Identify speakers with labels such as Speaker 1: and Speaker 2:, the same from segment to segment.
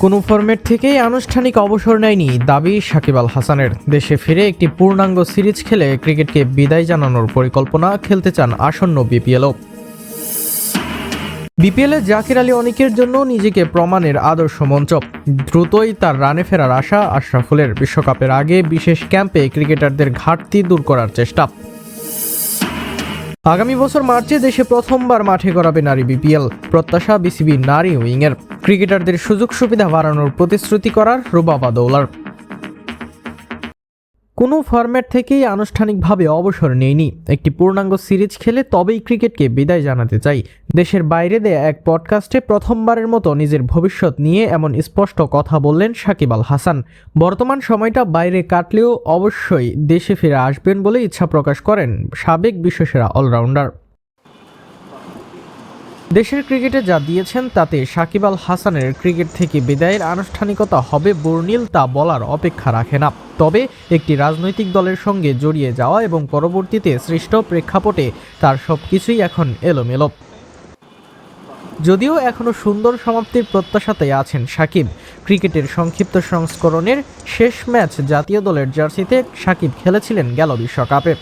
Speaker 1: কোনো ফরম্যাট থেকেই আনুষ্ঠানিক অবসর নেয়নি দাবি সাকিব আল হাসানের। দেশে ফিরে একটি পূর্ণাঙ্গ সিরিজ খেলে ক্রিকেটকে বিদায় জানানোর পরিকল্পনা খেলতে চান আসন্ন বিপিএলও। বিপিএলে জাকির আলী অনিকের জন্য নিজেকে প্রমাণের আদর্শ মঞ্চ। দ্রুতই তার রানে ফেরার আশা আশরাফুলের। বিশ্বকাপের আগে বিশেষ ক্যাম্পে ক্রিকেটারদের ঘাটতি দূর করার চেষ্টা। আগামী বছর মার্চে দেশে প্রথমবার মাঠে গড়াবে নারী বিপিএল। প্রত্যাশা বিসিবি নারী উইংয়ের। ক্রিকেটারদের সুযোগ সুবিধা বাড়ানোর প্রতিশ্রুতি করার রুবাবা দৌলার। কোনো ফরম্যাট থেকেই আনুষ্ঠানিকভাবে অবসর নেয়নি, একটি পূর্ণাঙ্গ সিরিজ খেলে তবেই ক্রিকেটকে বিদায় জানাতে চাই। দেশের বাইরে দেয়া এক পডকাস্টে প্রথমবারের মতো নিজের ভবিষ্যৎ নিয়ে এমন স্পষ্ট কথা বললেন সাকিব আল হাসান। বর্তমান সময়টা বাইরে কাটলেও অবশ্যই দেশে ফিরে আসবেন বলে ইচ্ছা প্রকাশ করেন সাবেক বিশ্বসেরা অলরাউন্ডার। দেশের ক্রিকেটে যা দিয়েছেন তাতে সাকিব আল হাসানের ক্রিকেট থেকে বিদায়ের আনুষ্ঠানিকতা হবে বর্ণিল তা বলার অপেক্ষা রাখে না। তবে একটি রাজনৈতিক দলের সঙ্গে জড়িয়ে যাওয়া এবং পরবর্তীতে সৃষ্ট প্রেক্ষাপটে তার সবকিছুই এখন এলোমেলো। যদিও এখনও সুন্দর সমাপ্তির প্রত্যাশাতেই আছেন সাকিব। ক্রিকেটের সংক্ষিপ্ত সংস্করণের শেষ ম্যাচ জাতীয় দলের জার্সিতে সাকিব খেলেছিলেন গেল বিশ্বকাপে।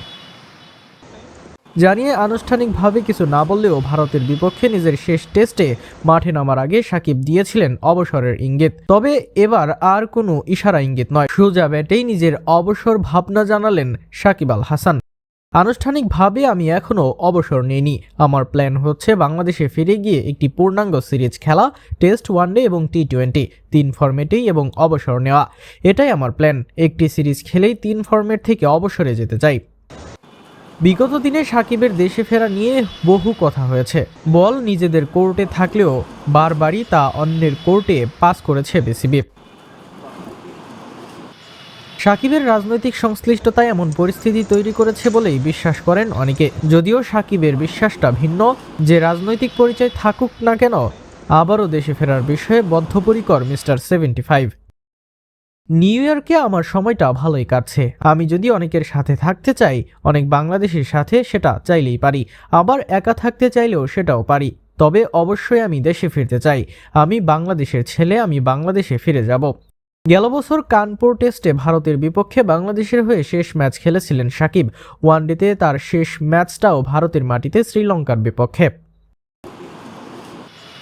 Speaker 1: জানিয়ে আনুষ্ঠানিকভাবে কিছু না বললেও ভারতের বিপক্ষে নিজের শেষ টেস্টে মাঠে নামার আগে সাকিব দিয়েছিলেন অবসরের ইঙ্গিত। তবে এবার আর কোনো ইশারা ইঙ্গিত নয়, সোজা ব্যাটেই নিজের অবসর ভাবনা জানালেন সাকিব আল হাসান। আনুষ্ঠানিকভাবে আমি এখনও অবসর নিইনি। আমার প্ল্যান হচ্ছে বাংলাদেশে ফিরে গিয়ে একটি পূর্ণাঙ্গ সিরিজ খেলা, টেস্ট, ওয়ানডে এবং টি-20, 3 ফরম্যাটেই এবং অবসর নেওয়া। এটাই আমার প্ল্যান। একটি সিরিজ খেলেই 3 ফরম্যাট থেকে অবসরে যেতে চাই। বিগত দিনে সাকিবের দেশে ফেরা নিয়ে বহু কথা হয়েছে। বল নিজেদের কোর্টে থাকলেও বারবারই তা অন্যের কোর্টে পাস করেছে বিসিবি। সাকিবের রাজনৈতিক সংশ্লিষ্টতা এমন পরিস্থিতি তৈরি করেছে বলেই বিশ্বাস করেন অনেকে। যদিও সাকিবের বিশ্বাসটা ভিন্ন, যে রাজনৈতিক পরিচয় থাকুক না কেন আবারও দেশে ফেরার বিষয়ে বদ্ধপরিকর মিস্টার 75। নিউ ইয়র্কে আমার সময়টা ভালোই কাটছে। আমি যদি অনেকের সাথে থাকতে চাই, অনেক বাংলাদেশের সাথে, সেটা চাইলেই পারি। আবার একা থাকতে চাইলেও সেটাও পারি। তবে অবশ্যই আমি দেশে ফিরতে চাই। আমি বাংলাদেশের ছেলে, আমি বাংলাদেশে ফিরে যাব। গেল বছর কানপুর টেস্টে ভারতের বিপক্ষে বাংলাদেশের হয়ে শেষ ম্যাচ খেলেছিলেন সাকিব। ওয়ানডেতে তার শেষ ম্যাচটাও ভারতের মাটিতে শ্রীলঙ্কার বিপক্ষে।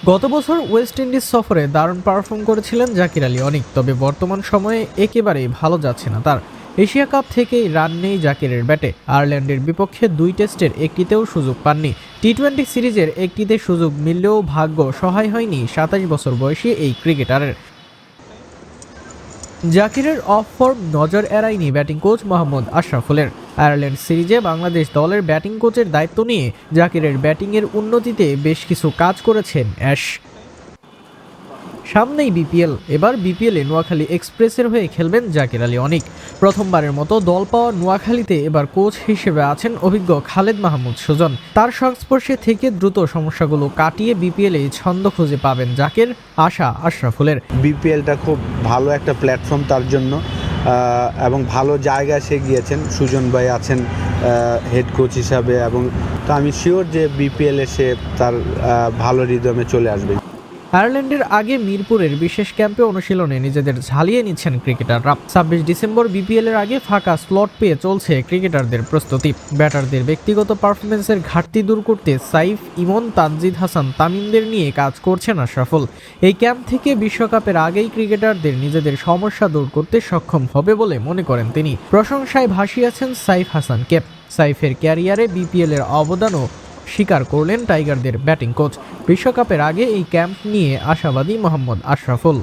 Speaker 1: গত বছর ওয়েস্ট ইন্ডিজ সফরে দারুণ পারফর্ম করেছিলেন জাকির আলী অনিক। তবে বর্তমান সময়ে একেবারেই ভালো যাচ্ছে না তার। এশিয়া কাপ থেকেই রান নেই জাকিরের ব্যাটে। আয়ারল্যান্ডের বিপক্ষে 2 টেস্টের একটিতেও সুযোগ পাননি। টি-20 সিরিজের একটিতে সুযোগ মিললেও ভাগ্য সহায় হয়নি 27 বছর বয়সী এই ক্রিকেটারের। জাকিরের অফ ফর্ম নজর এড়ায়নি ব্যাটিং কোচ মোহাম্মদ আশরাফুলের। আয়ারল্যান্ড সিরিজে বাংলাদেশ দলের ব্যাটিং কোচের দায়িত্ব নিয়ে জাকিরের ব্যাটিংয়ের উন্নতিতে বেশ কিছু কাজ করেছেন অ্যাশ। সামনেই বিপিএল। এবার বিপিএলে নোয়াখালী এক্সপ্রেসের হয়ে খেলবেন জাকির আলী অনিক। প্রথমবারের মতো দল পাওয়া নোয়াখালীতে এবার কোচ হিসেবে আছেন অভিজ্ঞ খালেদ মাহমুদ সুজন। তার সংস্পর্শে থেকে দ্রুত সমস্যাগুলো কাটিয়ে বিপিএলে ছন্দ খুঁজে পাবেন জাকির, আশা আশরাফুলের।
Speaker 2: বিপিএলটা খুব ভালো একটা প্ল্যাটফর্ম তার জন্য, এবং ভালো জায়গায় সে গিয়েছেন। সুজন ভাই আছেন হেড কোচ হিসাবে, এবং তো আমি শিওর যে বিপিএলে সে তার ভালো রিদমে চলে আসবে।
Speaker 1: আয়ারল্যান্ডের আগে মিরপুরের বিশেষ ক্যাম্পে অনুশীলনে নিজেদের ঝালিয়ে নিচ্ছেন ক্রিকেটাররা। 26 ডিসেম্বর বিপিএলের আগে ফাঁকা স্লট পেয়ে চলছে ক্রিকেটারদের প্রস্তুতি। ব্যাটারদের ব্যক্তিগত পারফরমেন্সের ঘাটতি দূর করতে সাইফ, ইমন, তানজিদ হাসান, তামিমদের নিয়ে কাজ করছেন আশরাফুল। এই ক্যাম্প থেকে বিশ্বকাপের আগেই ক্রিকেটারদের নিজেদের সমস্যা দূর করতে সক্ষম হবে বলে মনে করেন তিনি। প্রশংসায় ভাসিয়েছেন সাইফ হাসানকে। সাইফের ক্যারিয়ারে বিপিএলের অবদানও স্বীকার করলেন টাইগারদের ব্যাটিং কোচ। বিশ্বকাপের আগে এই ক্যাম্প নিয়ে আশাবাদী মোহাম্মদ আশরাফুল।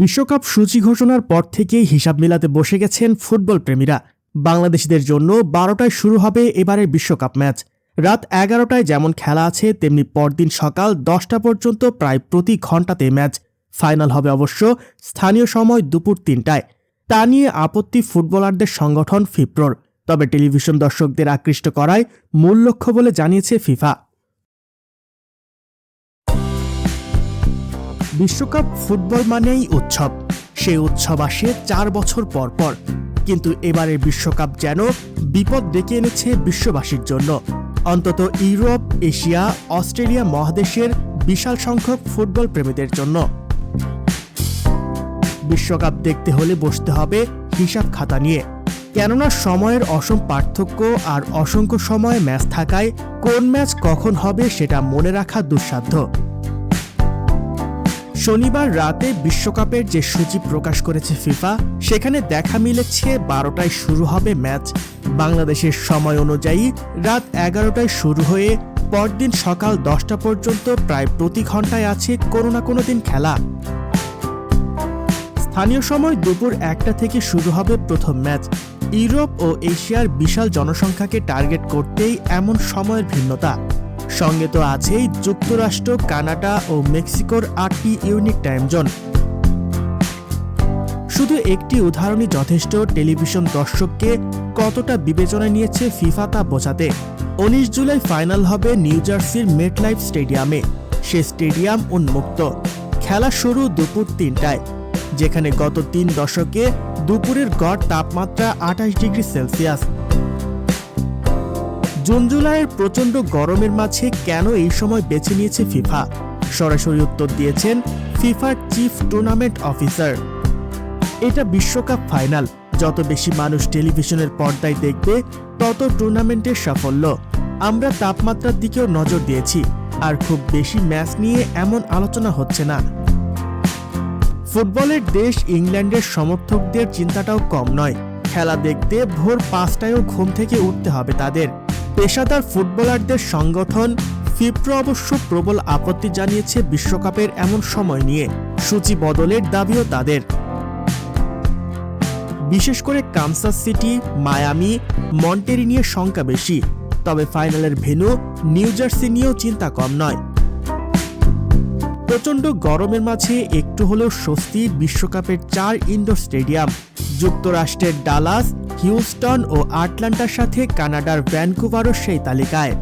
Speaker 3: বিশ্বকাপ সূচি ঘোষণার পর থেকেই হিসাব মেলাতে বসে গেছেন ফুটবল প্রেমীরা। বাংলাদেশিদের জন্য 12টায় শুরু হবে এবারের বিশ্বকাপ ম্যাচ। রাত 11টায় যেমন খেলা আছে, তেমনি পরদিন সকাল 10টা পর্যন্ত প্রায় প্রতি ঘন্টাতে ম্যাচ। ফাইনাল হবে অবশ্য স্থানীয় সময় দুপুর 3টায়। তা নিয়ে আপত্তি ফুটবলারদের সংগঠন ফিফপ্রোর। তবে টেলিভিশন দর্শকদের আকৃষ্ট করাই মূল লক্ষ্য বলে জানিয়েছে ফিফা। বিশ্বকাপ ফুটবল মানেই উৎসব। সেই উৎসব আসে 4 বছর পর পর। কিন্তু এবারের বিশ্বকাপ যেন বিপদ ডেকে এনেছে বিশ্ববাসীর জন্য। অন্তত ইউরোপ, এশিয়া, অস্ট্রেলিয়া মহাদেশের বিশাল সংখ্যক ফুটবল প্রেমীদের জন্য। বিশ্বকাপ দেখতে হলে বসতে হবে হিসাব খাতা নিয়ে, কেননা সময়ের অসম পার্থক্য আর অসংখ্য সময় ম্যাচ থাকায় কোন ম্যাচ কখন হবে সেটা মনে রাখা দুঃসাধ্য। শনিবার রাতে বিশ্বকাপের যে সূচি প্রকাশ করেছে ফিফা, সেখানে দেখা মিলেছে 12টায় শুরু হবে ম্যাচ। বাংলাদেশের সময় অনুযায়ী রাত 11টায় শুরু হয়ে পরদিন সকাল 10টা পর্যন্ত প্রায় প্রতি ঘন্টায় আছে কোনো না কোনো দিন খেলা। স্থানীয় সময় দুপুর 1টা থেকে শুরু হবে প্রথম ম্যাচ। ইউরোপ ও এশিয়ার বিশাল জনসংখ্যাকে টার্গেট করতেই এমন সময়ের ভিন্নতা। সঙ্গে তো আছেই যুক্তরাষ্ট্র, কানাডা ও মেক্সিকোর 8টি ইউনিক টাইম জোন। শুধু একটি উদাহরণই যথেষ্ট টেলিভিশন দর্শককে কতটা বিবেচনায় নিয়েছে ফিফা তা বোঝাতে। 19 জুলাই ফাইনাল হবে নিউ জার্সির মেটলাইফ স্টেডিয়ামে। সে স্টেডিয়াম উন্মুক্ত। খেলা শুরু দুপুর 3টায়, যেখানে গত 3 দশকে দুপুরের গড় তাপমাত্রা 28 ডিগ্রি সেলসিয়াস। জুন জুলাইয়ের প্রচণ্ড গরমের মাঝে কেন এই সময় বেছে নিয়েছে ফিফা? সরাসরি উত্তর দিয়েছেন ফিফার চিফ টুর্নামেন্ট অফিসার। এটা বিশ্বকাপ ফাইনাল, যত বেশি মানুষ টেলিভিশনের পর্দায় দেখবে তত টুর্নামেন্টের সাফল্য। আমরা তাপমাত্রার দিকেও নজর দিয়েছি, আর খুব বেশি ম্যাচ নিয়ে এমন আলোচনা হচ্ছে না। ফুটবলের দেশ ইংল্যান্ডের সমর্থকদের চিন্তাটাও কম নয়। খেলা দেখতে ভোর 5টায়ও ঘুম থেকে উঠতে হবে তাদের। পেশাদার ফুটবলারদের সংগঠন ফিপ্রো অবশ্য প্রবল আপত্তি জানিয়েছে বিশ্বকাপের এমন সময় নিয়ে। সূচি বদলের দাবিও তাদের। বিশেষ করে কানসাস সিটি, মায়ামি, মন্টেরি নিয়ে শঙ্কা বেশি। তবে ফাইনালের ভেন্যু নিউ জার্সি নিয়েও চিন্তা কম নয়। প্রচণ্ড গরমের মাঝে একটু হলেও স্বস্তি বিশ্বকাপের 4 ইনডোর স্টেডিয়াম। যুক্তরাষ্ট্রের ডালাস, হিউস্টন ও আটলান্টার সাথে কানাডার ভ্যানকুভারও সেই তালিকায়।